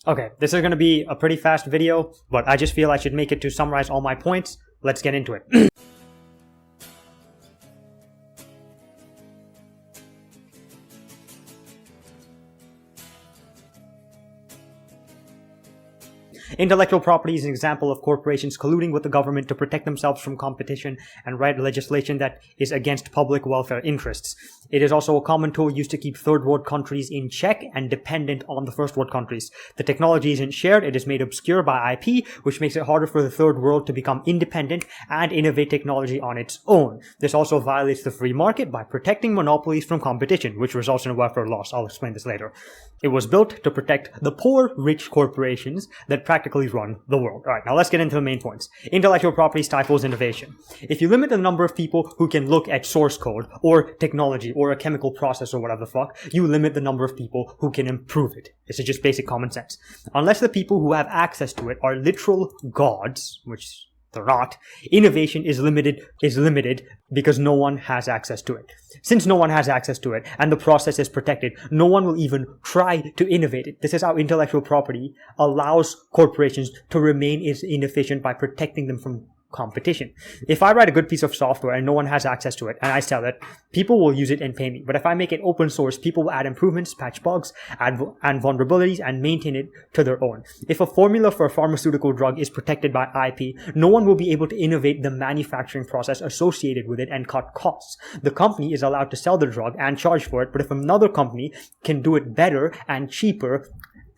Okay, this is going to be a pretty fast video, but I just feel I should make it to summarize all my points. Let's get into it. Intellectual property is an example of corporations colluding with the government to protect themselves from competition and write legislation that is against public welfare interests. It is also a common tool used to keep third world countries in check and dependent on the first world countries. The technology isn't shared, it is made obscure by IP, which makes it harder for the third world to become independent and innovate technology on its own. This also violates the free market by protecting monopolies from competition, which results in a welfare loss. I'll explain this later. It was built to protect the poor, rich corporations that practically run the world. Alright, now let's get into the main points. Intellectual property stifles innovation. If you limit the number of people who can look at source code, or technology, or a chemical process, or whatever the fuck, you limit the number of people who can improve it. This is just basic common sense. Unless the people who have access to it are literal gods, which they're not, innovation is limited because no one has access to it. Since no one has access to it and the process is protected, no one will even try to innovate it. This is how intellectual property allows corporations to remain inefficient by protecting them from competition. If I write a good piece of software and no one has access to it and I sell it, people will use it and pay me. But if I make it open source, people will add improvements, patch bugs, add vulnerabilities, and maintain it to their own. If a formula for a pharmaceutical drug is protected by IP, no one will be able to innovate the manufacturing process associated with it and cut costs. The company is allowed to sell the drug and charge for it, but if another company can do it better and cheaper,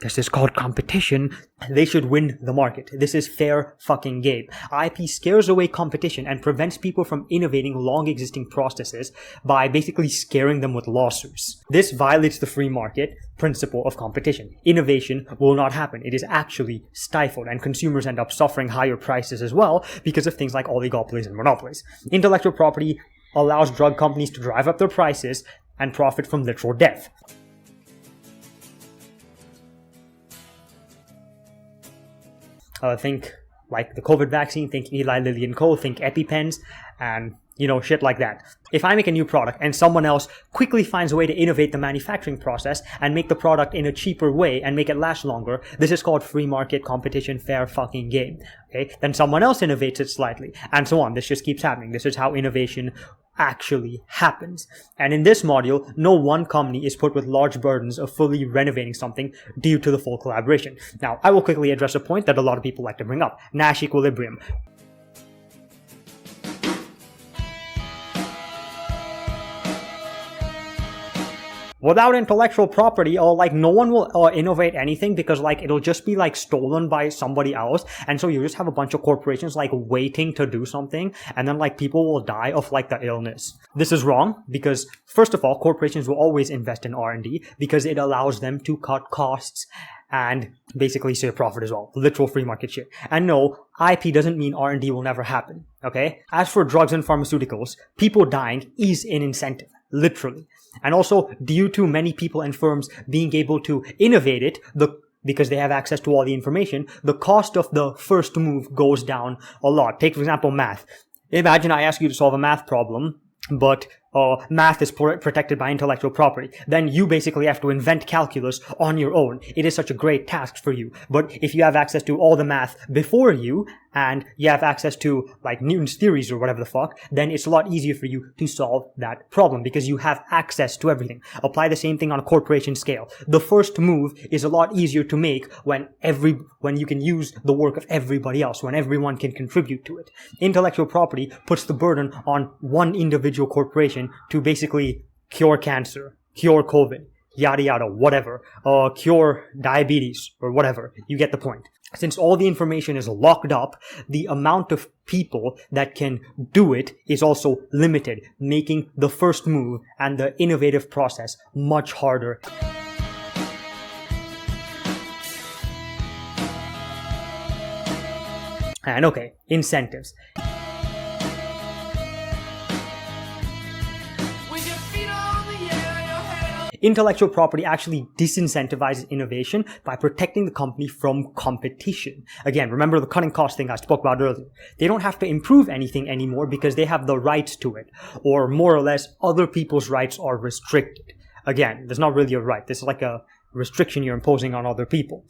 this is called competition, they should win the market. This is fair fucking game. IP scares away competition and prevents people from innovating long existing processes by basically scaring them with lawsuits. This violates the free market principle of competition. Innovation will not happen. It is actually stifled, and consumers end up suffering higher prices as well because of things like oligopolies and monopolies. Intellectual property allows drug companies to drive up their prices and profit from literal death. Think like the COVID vaccine, think Eli Lilly and Co., think EpiPens, and shit like that. If I make a new product and someone else quickly finds a way to innovate the manufacturing process and make the product in a cheaper way and make it last longer, this is called free market competition, fair fucking game. Okay? Then someone else innovates it slightly, and so on. This just keeps happening. This is how innovation actually happens. And in this module, no one company is put with large burdens of fully renovating something due to the full collaboration. Now, I will quickly address a point that a lot of people like to bring up: Nash equilibrium. Without intellectual property, no one will innovate anything because it'll just be stolen by somebody else, and so you just have a bunch of corporations waiting to do something, and then people will die of the illness. This is wrong because, first of all, corporations will always invest in R&D because it allows them to cut costs and basically save profit as well. Literal free market shit. And no, IP doesn't mean R&D will never happen, okay? As for drugs and pharmaceuticals, people dying is an incentive, literally. And also, due to many people and firms being able to innovate it, because they have access to all the information, the cost of the first move goes down a lot. Take, for example, math. Imagine I ask you to solve a math problem, but math is protected by intellectual property. Then you basically have to invent calculus on your own. It is such a great task for you. But if you have access to all the math before you, and you have access to Newton's theories or whatever the fuck, then it's a lot easier for you to solve that problem because you have access to everything. Apply the same thing on a corporation scale. The first move is a lot easier to make when you can use the work of everybody else, when everyone can contribute to it. Intellectual property puts the burden on one individual corporation to basically cure cancer, cure COVID, yada yada, whatever, cure diabetes or whatever. You get the point. Since all the information is locked up, the amount of people that can do it is also limited, making the first move and the innovative process much harder. And okay, incentives. Intellectual property actually disincentivizes innovation by protecting the company from competition. Again, remember the cutting cost thing I spoke about earlier. They don't have to improve anything anymore because they have the rights to it. Or more or less, other people's rights are restricted. Again, there's not really a right. This is like a restriction you're imposing on other people.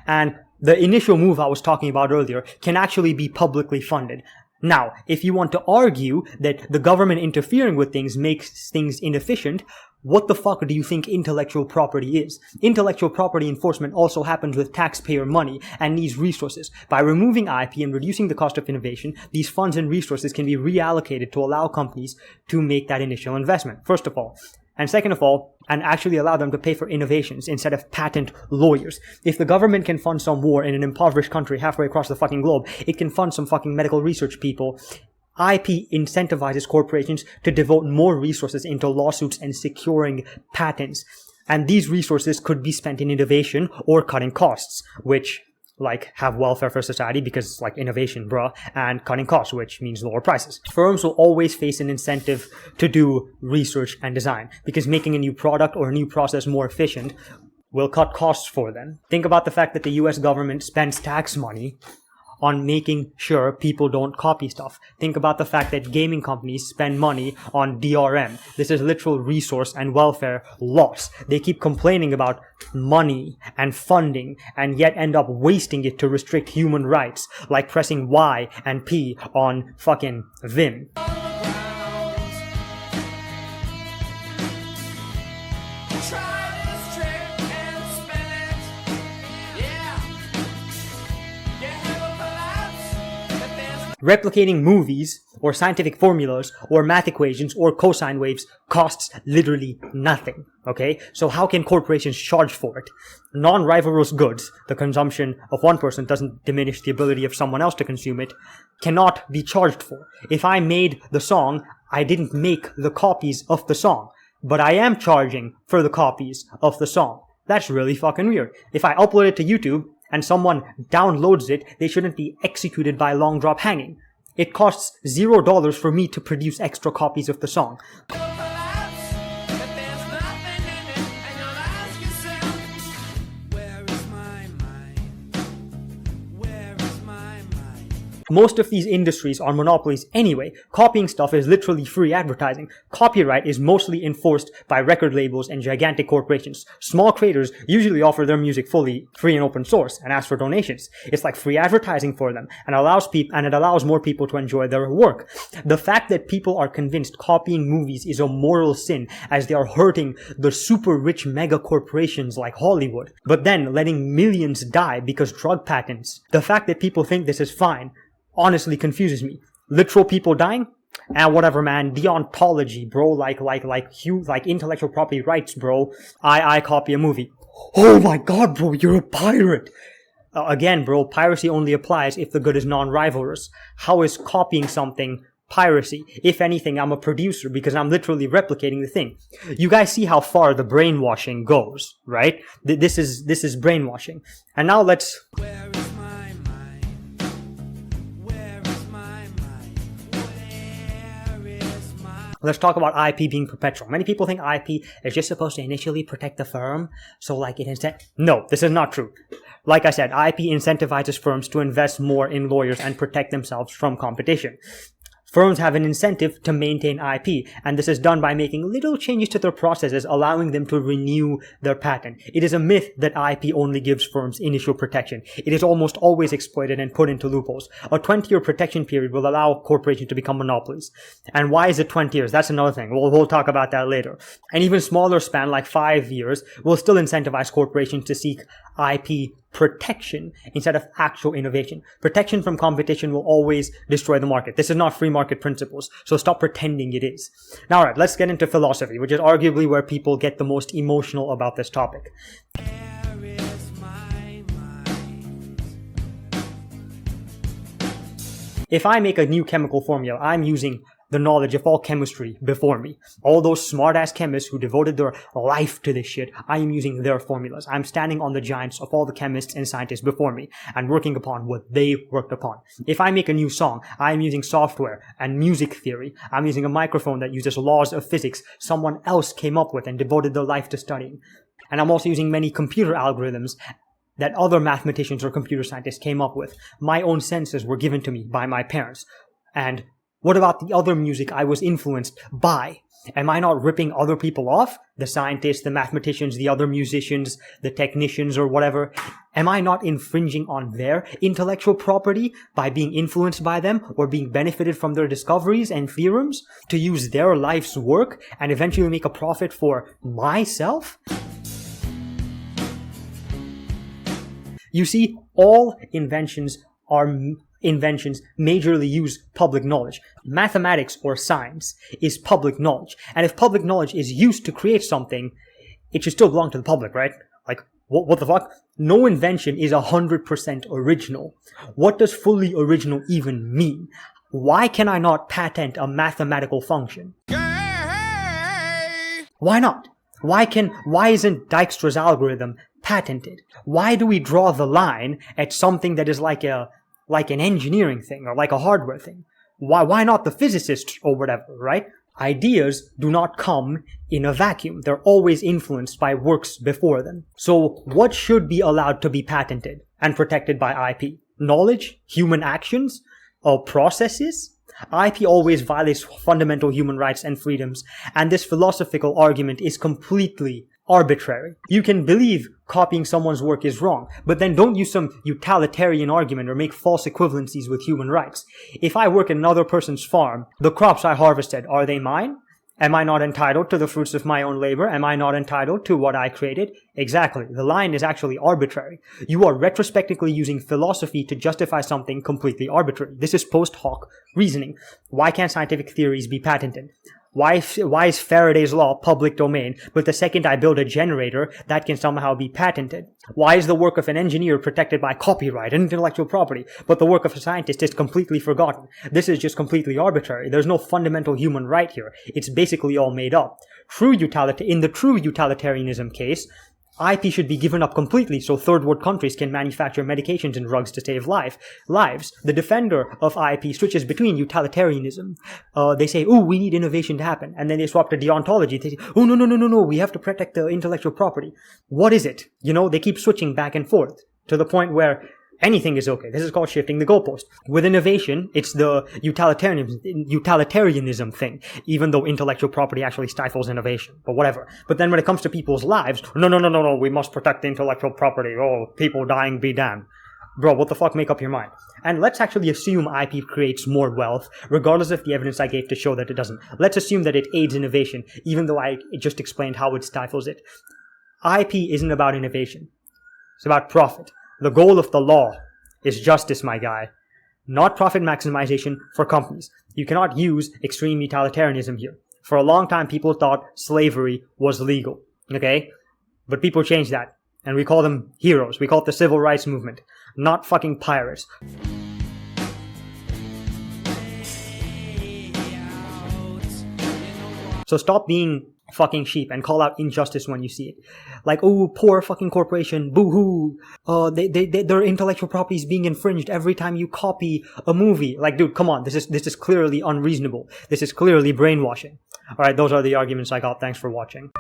And the initial move I was talking about earlier can actually be publicly funded. Now, if you want to argue that the government interfering with things makes things inefficient, what the fuck do you think intellectual property is? Intellectual property enforcement also happens with taxpayer money and needs resources. By removing IP and reducing the cost of innovation, these funds and resources can be reallocated to allow companies to make that initial investment, first of all. And second of all, and actually allow them to pay for innovations instead of patent lawyers. If the government can fund some war in an impoverished country halfway across the fucking globe, it can fund some fucking medical research people. IP incentivizes corporations to devote more resources into lawsuits and securing patents. And these resources could be spent in innovation or cutting costs, which have welfare for society because innovation, bruh, and cutting costs, which means lower prices. Firms will always face an incentive to do research and design because making a new product or a new process more efficient will cut costs for them. Think about the fact that the US government spends tax money on making sure people don't copy stuff. Think about the fact that gaming companies spend money on DRM. This is literal resource and welfare loss. They keep complaining about money and funding and yet end up wasting it to restrict human rights, like pressing Y and P on fucking Vim. Replicating movies, or scientific formulas, or math equations, or cosine waves costs literally nothing, okay? So how can corporations charge for it? Non-rivalrous goods, the consumption of one person doesn't diminish the ability of someone else to consume it, cannot be charged for. If I made the song, I didn't make the copies of the song, but I am charging for the copies of the song. That's really fucking weird. If I upload it to YouTube, and someone downloads it, they shouldn't be executed by long drop hanging. It costs $0 for me to produce extra copies of the song. Most of these industries are monopolies anyway. Copying stuff is literally free advertising. Copyright is mostly enforced by record labels and gigantic corporations. Small creators usually offer their music fully free and open source and ask for donations. It's like free advertising for them and it allows more people to enjoy their work. The fact that people are convinced copying movies is a moral sin as they are hurting the super rich mega corporations like Hollywood, but then letting millions die because drug patents. The fact that people think this is fine honestly confuses me. Literal people dying? And whatever, man. Deontology, bro. Like intellectual property rights, bro. I copy a movie. Oh my god, bro, you're a pirate. Again, bro, piracy only applies if the good is non-rivalrous. How is copying something piracy? If anything, I'm a producer because I'm literally replicating the thing. You guys see how far the brainwashing goes, right? This is brainwashing. And now let's... Let's talk about IP being perpetual. Many people think IP is just supposed to initially protect the firm, so No, this is not true. Like I said, IP incentivizes firms to invest more in lawyers and protect themselves from competition. Firms have an incentive to maintain IP, and this is done by making little changes to their processes, allowing them to renew their patent. It is a myth that IP only gives firms initial protection. It is almost always exploited and put into loopholes. A 20-year protection period will allow corporations to become monopolies. And why is it 20 years? That's another thing. We'll talk about that later. An even smaller span, like 5 years, will still incentivize corporations to seek IP protection instead of actual innovation. Protection from competition will always destroy the market. This is not free market principles, so stop pretending it is. Now, alright, let's get into philosophy, which is arguably where people get the most emotional about this topic. If I make a new chemical formula, I'm using the knowledge of all chemistry before me. All those smart-ass chemists who devoted their life to this shit, I am using their formulas. I'm standing on the giants of all the chemists and scientists before me and working upon what they worked upon. If I make a new song, I am using software and music theory. I'm using a microphone that uses laws of physics someone else came up with and devoted their life to studying. And I'm also using many computer algorithms that other mathematicians or computer scientists came up with. My own senses were given to me by my parents. And What about the other music I was influenced by? Am I not ripping other people off? The scientists, the mathematicians, the other musicians, the technicians or whatever. Am I not infringing on their intellectual property by being influenced by them or being benefited from their discoveries and theorems to use their life's work and eventually make a profit for myself? You see, all inventions majorly use public knowledge. Mathematics or science is public knowledge. And if public knowledge is used to create something, it should still belong to the public, right? Like, what the fuck? No invention is 100% original. What does fully original even mean? Why can I not patent a mathematical function? Why not? Why isn't Dijkstra's algorithm patented? Why do we draw the line at something that is like an engineering thing or like a hardware thing? Why not the physicists or whatever, right? Ideas do not come in a vacuum. They're always influenced by works before them. So what should be allowed to be patented and protected by IP? Knowledge? Human actions? Or processes? IP always violates fundamental human rights and freedoms, and this philosophical argument is completely arbitrary. You can believe copying someone's work is wrong, but then don't use some utilitarian argument or make false equivalencies with human rights. If I work in another person's farm, the crops I harvested, are they mine? Am I not entitled to the fruits of my own labor? Am I not entitled to what I created? Exactly. The line is actually arbitrary. You are retrospectively using philosophy to justify something completely arbitrary. This is post hoc reasoning. Why can't scientific theories be patented? Why is Faraday's law public domain, but the second I build a generator, that can somehow be patented? Why is the work of an engineer protected by copyright and intellectual property, but the work of a scientist is completely forgotten? This is just completely arbitrary. There's no fundamental human right here. It's basically all made up. In the true utilitarianism case, IP should be given up completely so third world countries can manufacture medications and drugs to save lives. The defender of IP switches between utilitarianism. They say, "Ooh, we need innovation to happen." And then they swap to deontology. They say, "Oh, no, we have to protect the intellectual property." What is it? They keep switching back and forth to the point where anything is okay. This is called shifting the goalpost. With innovation, it's the utilitarianism thing, even though intellectual property actually stifles innovation. But whatever. But then when it comes to people's lives, no, we must protect the intellectual property. Oh, people dying be damned. Bro, what the fuck, make up your mind. And let's actually assume IP creates more wealth, regardless of the evidence I gave to show that it doesn't. Let's assume that it aids innovation, even though I just explained how it stifles it. IP isn't about innovation. It's about profit. The goal of the law is justice, my guy, not profit maximization for companies. You cannot use extreme utilitarianism here. For a long time, people thought slavery was legal, okay? But people changed that, and we call them heroes. We call it the civil rights movement, not fucking pirates. So stop being fucking sheep and call out injustice when you see it. Like, oh, poor fucking corporation, boo-hoo. Their intellectual property is being infringed every time you copy a movie. Like, dude, come on. This is clearly unreasonable. This is clearly brainwashing. Alright, those are the arguments I got. Thanks for watching.